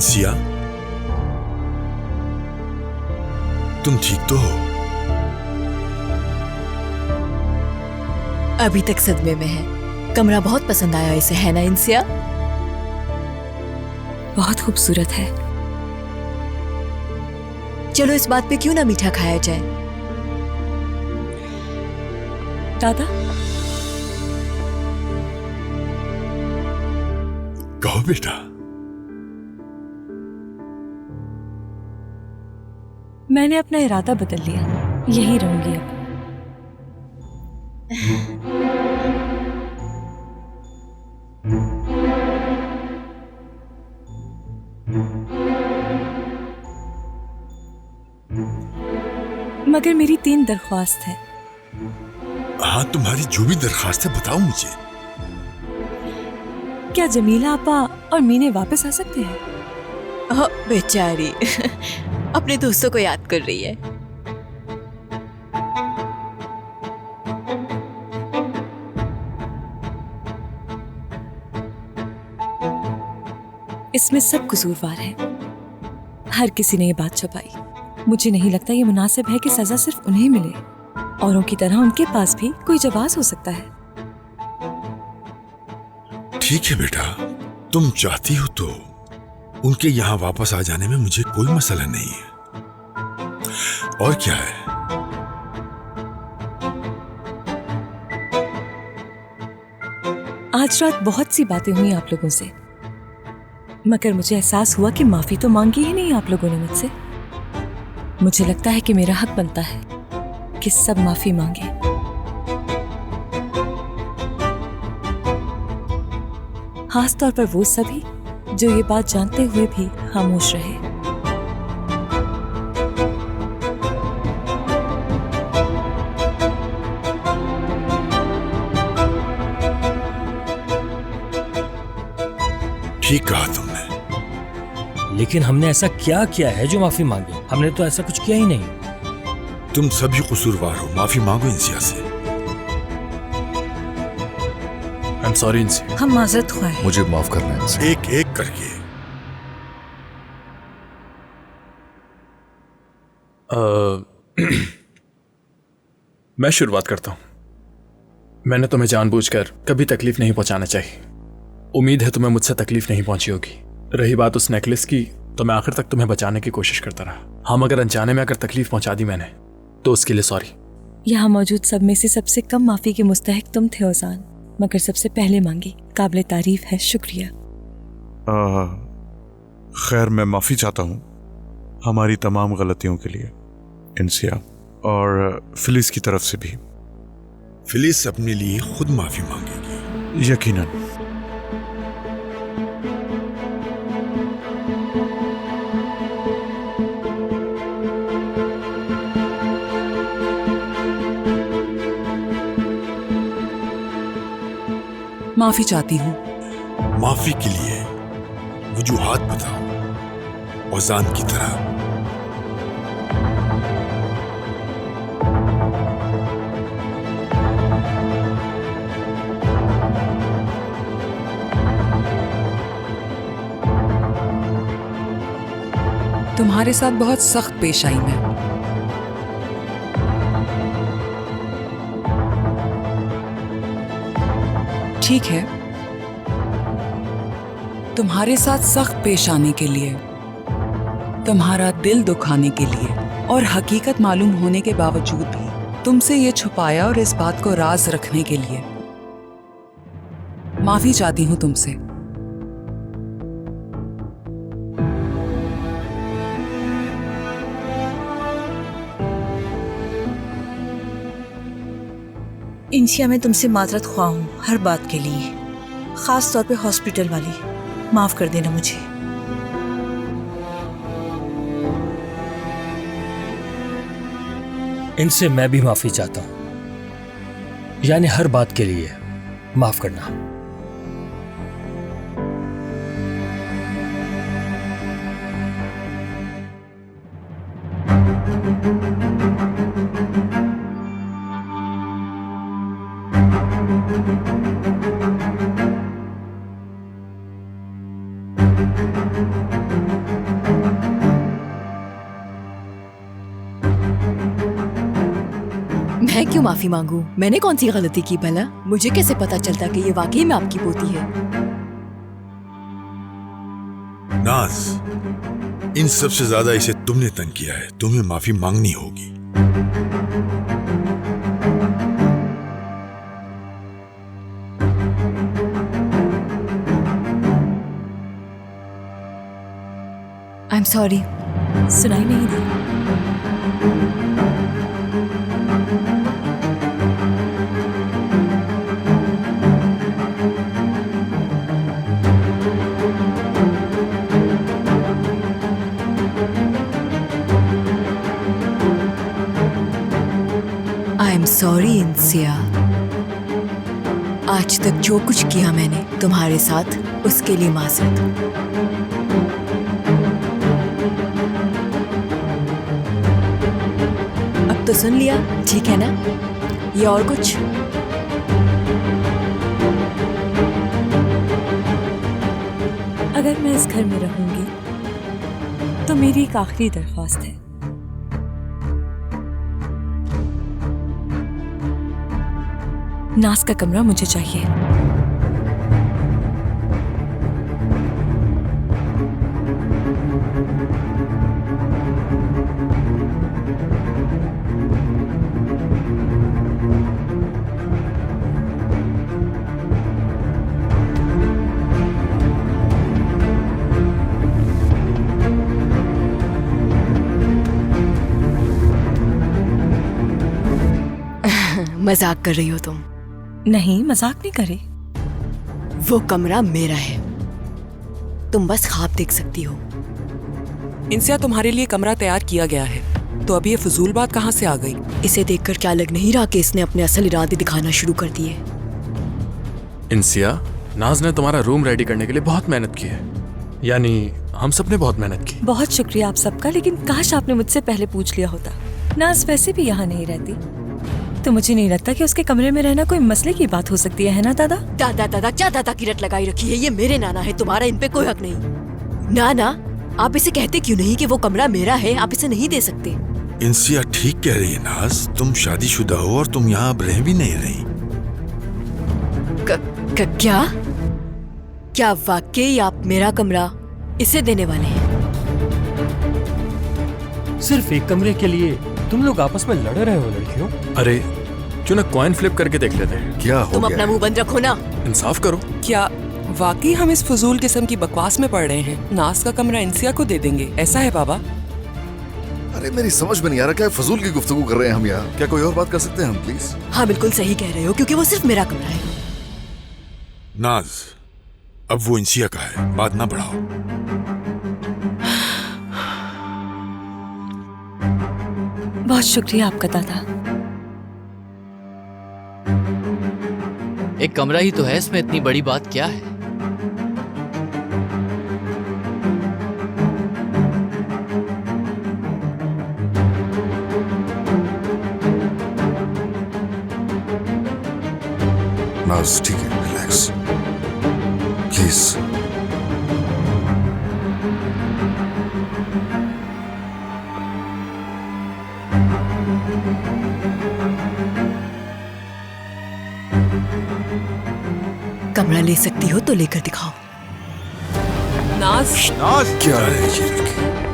इंसिया, तुम ठीक तो हो? अभी तक सदमे में है। कमरा बहुत पसंद आया इसे, है ना इंसिया? बहुत खूबसूरत है। चलो इस बात पे क्यों ना मीठा खाया जाए। दादा, कहो बेटा। मैंने अपना इरादा बदल लिया, यही रहूंगी अब। मगर मेरी 3 दरख्वास्त है। हाँ, तुम्हारी जो भी दरखास्त है बताओ मुझे। क्या जमीला आपा और मीने वापस आ सकते हैं? ओह, बेचारी अपने दोस्तों को याद कर रही है। इसमें सब कसूरवार है। हर किसी ने ये बात छुपाई। मुझे नहीं लगता ये मुनासिब है कि सजा सिर्फ उन्हें मिले। औरों की तरह उनके पास भी कोई जवाब हो सकता है। ठीक है बेटा, तुम चाहती हो तो उनके यहाँ वापस आ जाने में मुझे कोई मसला नहीं है। और क्या है? आज रात बहुत सी बातें हुई आप लोगों से, मगर मुझे एहसास हुआ कि माफी तो मांगी ही नहीं आप लोगों ने मुझसे। मुझे लगता है कि मेरा हक बनता है कि सब माफी मांगे। खास तौर पर वो सभी जो ये बात जानते हुए भी खामोश रहे। ठीक कहा तुमने। लेकिन हमने ऐसा क्या किया है जो माफी मांगे? हमने तो ऐसा कुछ किया ही नहीं। तुम सभी कसूरवार हो, माफी मांगो इंसिया से। I am sorry इंसिया। हम माजरत ख्वाह हैं। मुझे माफ करना है। एक एक करके। मैं शुरुआत करता हूं। मैंने तुम्हें जानबूझकर कभी तकलीफ नहीं पहुंचाना चाहिए। उम्मीद है तुम्हें मुझसे तकलीफ नहीं पहुंची होगी। रही बात उस नेकलेस की, तो मैं आखिर तक तुम्हें बचाने की कोशिश करता रहा। हाँ, मगर अनजाने में अगर तकलीफ पहुंचा दी मैंने, तो उसके लिए सॉरी। यहाँ मौजूद सब में से सबसे कम माफी के मुस्तहिक तुम थे ओजान, मगर सबसे पहले मांगी। काबिल तारीफ है, शुक्रिया। खैर, मैं माफी चाहता हूँ हमारी तमाम गलतियों के लिए इंसिया, और फिलिस की तरफ से भी। फिलिस अपने लिए खुद माफी मांगेगी। यकीनन। माफी चाहती हूँ। माफी के लिए वजूहात बताओ, ओजान की तरह। तुम्हारे साथ बहुत सख्त पेश आई मैं। ठीक है, तुम्हारे साथ सख्त पेश आने के लिए, तुम्हारा दिल दुखाने के लिए, और हकीकत मालूम होने के बावजूद भी तुमसे ये छुपाया और इस बात को राज रखने के लिए माफी चाहती हूं तुमसे। इंसिया, मैं तुमसे माजरत ख्वाह हूँ हर बात के लिए, खास तौर पे हॉस्पिटल वाली। माफ कर देना मुझे। इनसे मैं भी माफी चाहता हूं, यानी हर बात के लिए माफ करना। मैं क्यों माफी मांगू? मैंने कौन सी गलती की भला? मुझे कैसे पता चलता कि ये वाकई में आपकी पोती है? नाज, इन सबसे ज्यादा इसे तुमने तंग किया है, तुम्हें माफी मांगनी होगी। I am sorry. सुनाई नहीं दी। I am sorry इंसिया। आज तक जो कुछ किया मैंने तुम्हारे साथ, उसके लिए माजरत। अब तो सुन लिया, ठीक है ना? ये और कुछ? अगर मैं इस घर में रहूंगी तो मेरी एक आखिरी दरख्वास्त है। नाज का कमरा मुझे चाहिए। मजाक कर रही हो तुम? नहीं, मजाक नहीं करी। वो कमरा मेरा है, तुम बस ख्वाब देख सकती हो। इंसिया, तुम्हारे लिए कमरा तैयार किया गया है, तो अभी ये फजूल बात कहाँ से आ गई? इसे देखकर क्या लग नहीं रहा कि इसने अपने असल इरादे दिखाना शुरू कर दिए? इंसिया, नाज ने तुम्हारा रूम रेडी करने के लिए बहुत मेहनत की है, यानी हम सब ने बहुत मेहनत की। बहुत शुक्रिया आप सबका, लेकिन काश आपने मुझसे पहले पूछ लिया होता। नाज वैसे भी यहाँ नहीं रहती, तो मुझे नहीं लगता कि उसके कमरे में रहना कोई मसले की बात हो सकती है ना दादा? दादा दादा क्या दादा की रट लगाई रखी है? ये मेरे नाना है, तुम्हारा इन पे कोई हक नहीं। नाना, आप इसे कहते क्यों नहीं कि वो कमरा मेरा है? आप इसे नहीं दे सकते। इंसिया ठीक कह रही है नाज, तुम शादीशुदा हो और तुम यहाँ अब रह भी नहीं रही। क्या क्या वाकई आप मेरा कमरा इसे देने वाले हैं? सिर्फ एक कमरे के लिए तुम लोग आपस में लड़ रहे हो लड़कियों? अरे क्यों ना कॉइन फ्लिप करके देख लेते हैं। क्या हो तुम गया अपना मुंह बंद रखो ना। इंसाफ करो। क्या वाकई हम इस फजूल किस्म की बकवास में पड़ रहे हैं? नाज का कमरा इंसिया को दे देंगे, ऐसा है बाबा? अरे मेरी समझ में नहीं आ रहा, क्या फजूल की गुफ्तगू कर रहे हैं हम यहाँ? क्या कोई और बात कर सकते हैं हम प्लीज? हाँ बिल्कुल सही कह रहे हो, क्योंकि वो सिर्फ मेरा कमरा है। नाज, अब वो इंसिया का है, बात ना बढ़ाओ। बहुत शुक्रिया आपका दादा। एक कमरा ही तो है, इसमें इतनी बड़ी बात क्या है? नाज ठीक है, रिलैक्स प्लीज। कमरा ले सकती हो तो लेकर दिखाओ। नाज, नाज क्या है ये लड़की?